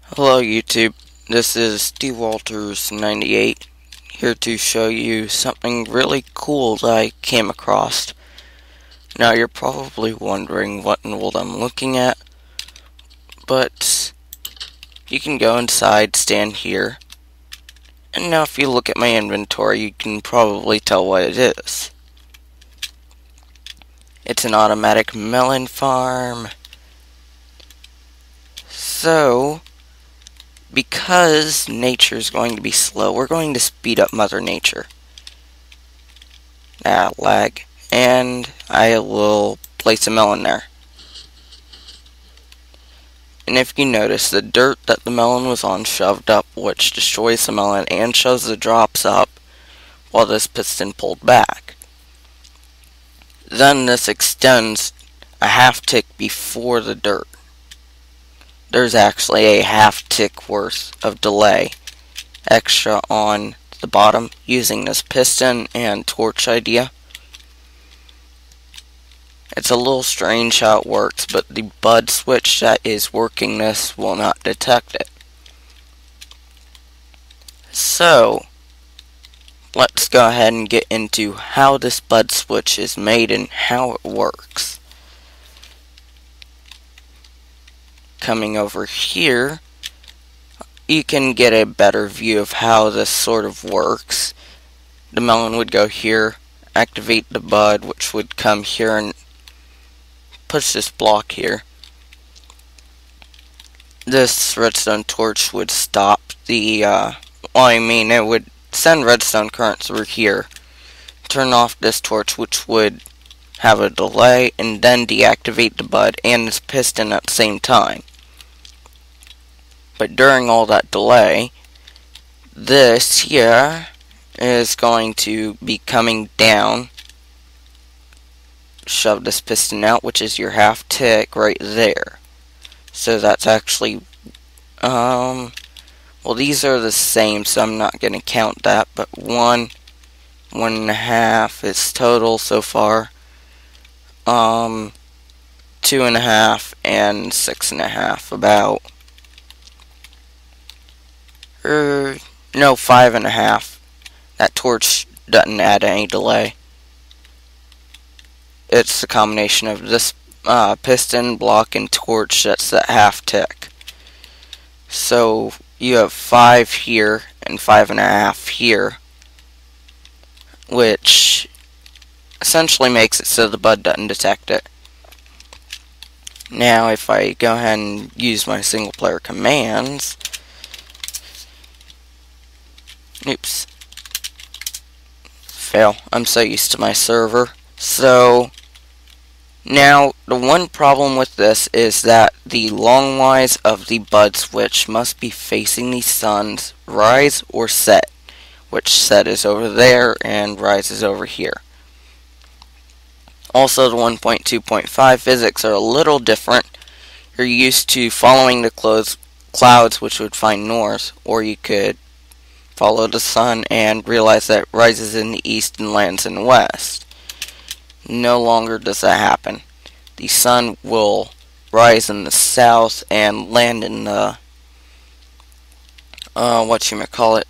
Hello YouTube, this is Steve Walters 98 here to show you something really cool that I came across. Now you're probably wondering what in the world I'm looking at, but you can go inside, stand here, and now if you look at my inventory you can probably tell what it is. It's an automatic melon farm. So, because nature is going to be slow, we're going to speed up Mother Nature. Lag. And I will place a melon there. And if you notice, the dirt that the melon was on shoved up, which destroys the melon and shoves the drops up, while this piston pulled back. Then this extends a half tick before the dirt. There's actually a half tick worth of delay extra on the bottom using this piston and torch idea. It's a little strange how it works, but the bud switch that is working this will not detect it. So, let's go ahead and get into how this bud switch is made and how it works. Coming over here, you can get a better view of how this sort of works. The melon would go here, activate the bud, which would come here and push this block here. This redstone torch would stop the, it would send redstone current through here, turn off this torch, which would have a delay, and then deactivate the bud and this piston at the same time. But during all that delay, this here is going to be coming down, shove this piston out, which is your half tick right there. So that's actually, well, these are the same, so I'm not going to count that, but 1.5 is total so far. 2.5 and 6.5 about. No, 5.5. That torch doesn't add any delay. It's the combination of this piston, block, and torch that's that half tick. So you have 5 here and 5.5 here, which essentially makes it so the bud doesn't detect it. Now if I go ahead and use my single player commands, oops, fail, I'm so used to my server. So now the one problem with this is that the longwise of the bud switch must be facing the sun's rise or set, which set is over there and rise is over here. Also, the 1.2.5 physics are a little different. You're used to following the clouds, which would find north, or you could follow the sun and realize that it rises in the east and lands in the west. No longer does that happen. The sun will rise in the south and land in the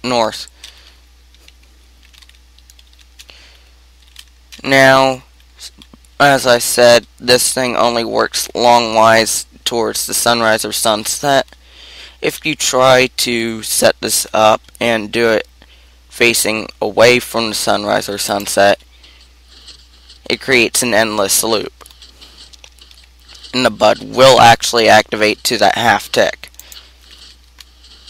north. Now, as I said, this thing only works longwise towards the sunrise or sunset. If you try to set this up and do it facing away from the sunrise or sunset, it creates an endless loop. And the bud will actually activate to that half tick,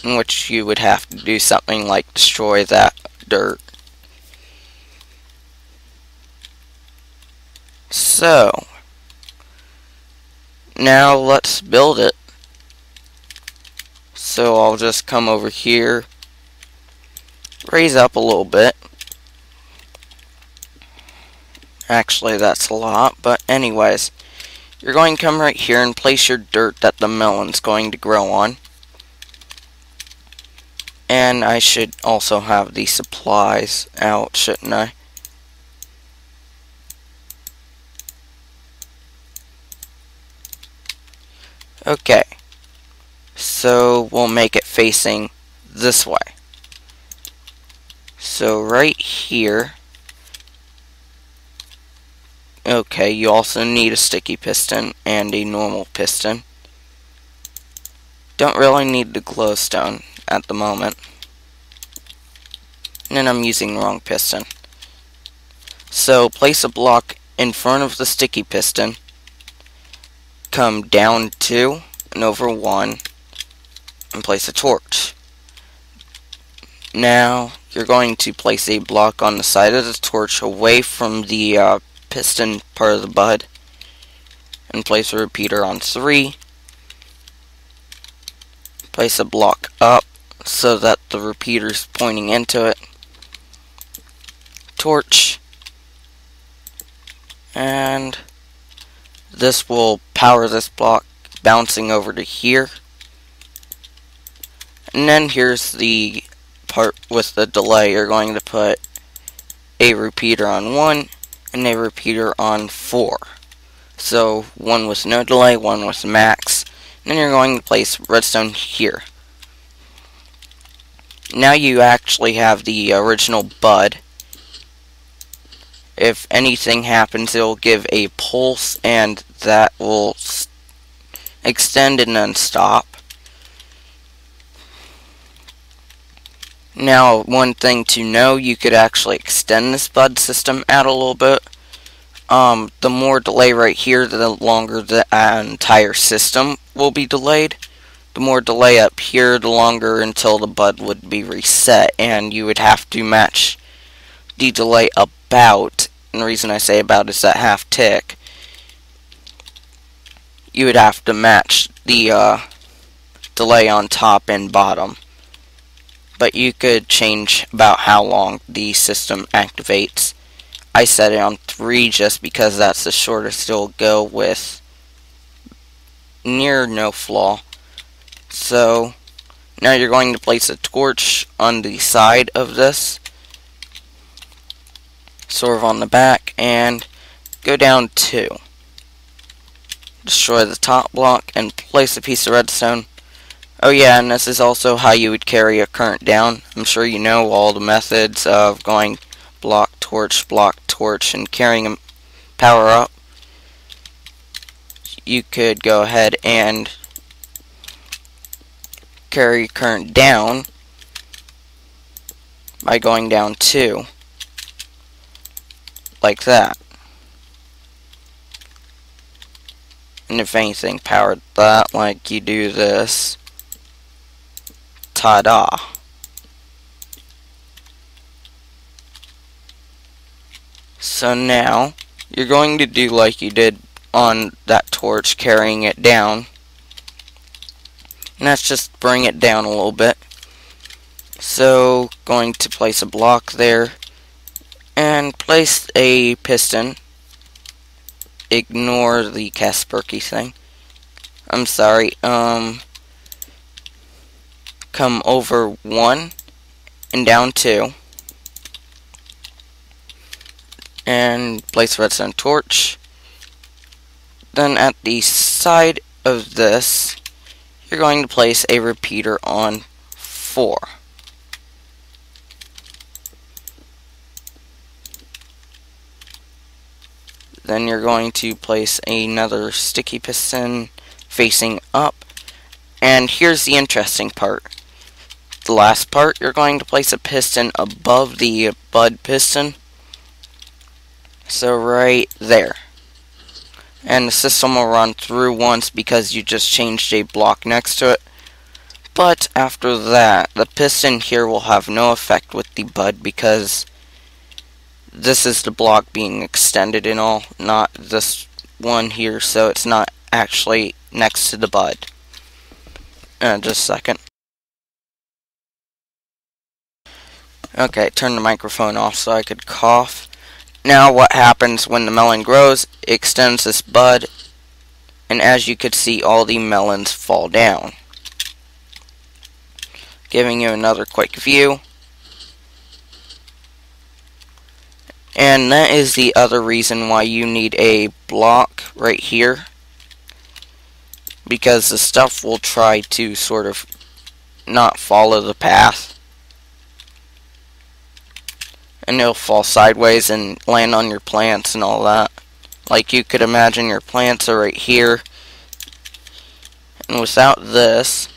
in which you would have to do something like destroy that dirt. So, now let's build it. So I'll just come over here, raise up a little bit. Actually, that's a lot, but anyways, you're going to come right here and place your dirt that the melon's going to grow on. And I should also have the supplies out, shouldn't I? Okay. So we'll make it facing this way. So right here, okay, you also need a sticky piston and a normal piston. Don't really need the glowstone at the moment. And I'm using the wrong piston. So place a block in front of the sticky piston, come down 2 and over 1, and place a torch. Now you're going to place a block on the side of the torch away from the piston part of the bud, and place a repeater on 3. Place a block up so that the repeater's pointing into it. Torch. And this will power this block bouncing over to here. And then here's the part with the delay. You're going to put a repeater on 1 and a repeater on 4. So one with no delay, one with max. And then you're going to place redstone here. Now you actually have the original bud. If anything happens, it'll give a pulse, and that will extend and then stop. Now, one thing to know, you could actually extend this bud system out a little bit. The more delay right here, the longer the entire system will be delayed. The more delay up here, the longer until the bud would be reset, and you would have to match the delay about, and the reason I say about is that half tick. You would have to match the delay on top and bottom. But you could change about how long the system activates. I set it on 3 just because that's the shortest it'll go with near no flaw. So now you're going to place a torch on the side of this, sort of on the back, and go down 2. Destroy the top block and place a piece of redstone. Oh yeah, and this is also how you would carry a current down. I'm sure you know all the methods of going block, torch, and carrying a power up. You could go ahead and carry current down by going down 2, like that. And if anything, power that like you do this. Ta-da! So now, you're going to do like you did on that torch, carrying it down. And that's just bring it down a little bit. So, going to place a block there, and place a piston. Ignore the Kaspersky thing. I'm sorry, come over 1 and down 2. And place a redstone torch. Then at the side of this, you're going to place a repeater on 4. Then you're going to place another sticky piston facing up. And here's the interesting part. The last part, you're going to place a piston above the bud piston. So right there. And the system will run through once because you just changed a block next to it. But after that, the piston here will have no effect with the bud because this is the block being extended and all, not this one here, so it's not actually next to the bud. Just a second. Okay, turn the microphone off so I could cough. Now what happens when the melon grows, it extends this bud, and as you could see, all the melons fall down. Giving you another quick view. And that is the other reason why you need a block right here. because the stuff will try to sort of not follow the path, and it'll fall sideways and land on your plants and all that. Like, you could imagine your plants are right here, and without this,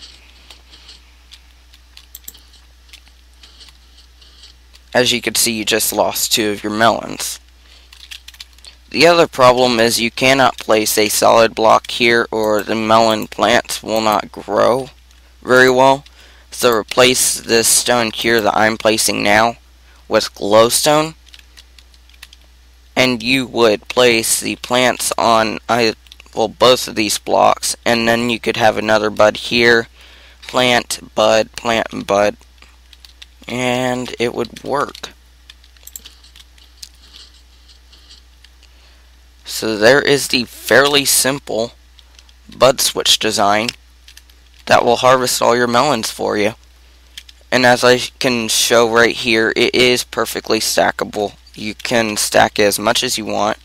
as you can see, you just lost 2 of your melons. The other problem is you cannot place a solid block here or the melon plants will not grow very well. So replace this stone here that I'm placing now with glowstone, and you would place the plants on both of these blocks, and then you could have another bud here, plant, bud, and it would work. So there is the fairly simple bud switch design that will harvest all your melons for you. And as I can show right here, it is perfectly stackable. You can stack it as much as you want.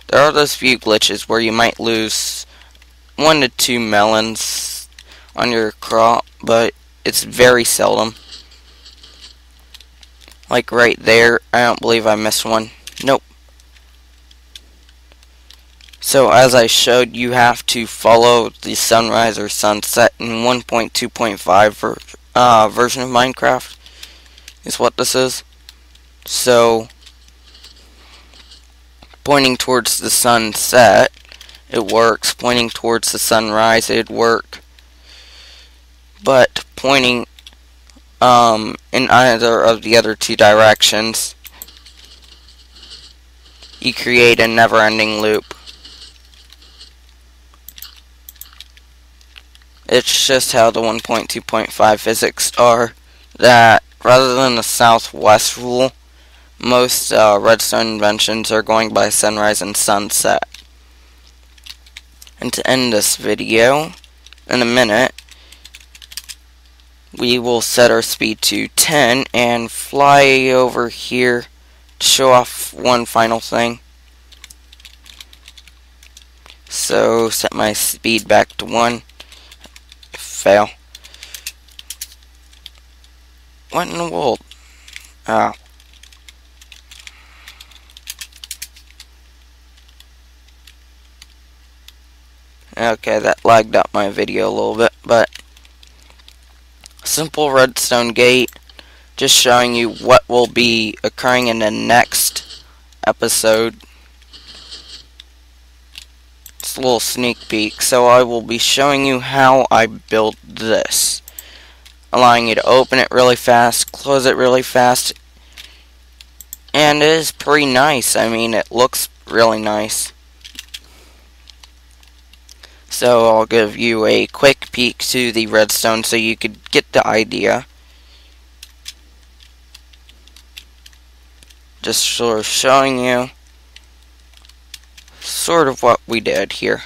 There are those few glitches where you might lose 1 to 2 melons on your crop, but it's very seldom. Like right there, I don't believe I missed one. Nope. So as I showed, you have to follow the sunrise or sunset in 1.2.5 version of Minecraft is what this is. So pointing towards the sunset, it works. Pointing towards the sunrise, it'd work. But pointing in either of the other 2 directions, you create a never-ending loop. It's just how the 1.2.5 physics are, that rather than the southwest rule, most redstone inventions are going by sunrise and sunset. And to end this video, in a minute, we will set our speed to 10 and fly over here to show off one final thing. So set my speed back to 1. Fail. What in the world? Oh. Okay, that lagged up my video a little bit, but simple redstone gate, just showing you what will be occurring in the next episode. It's a little sneak peek. So I will be showing you how I built this, allowing you to open it really fast, close it really fast, and it is pretty nice. I mean, it looks really nice. So I'll give you a quick peek to the redstone so you could get the idea. Just sort of showing you sort of what we did here.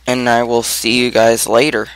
And I will see you guys later.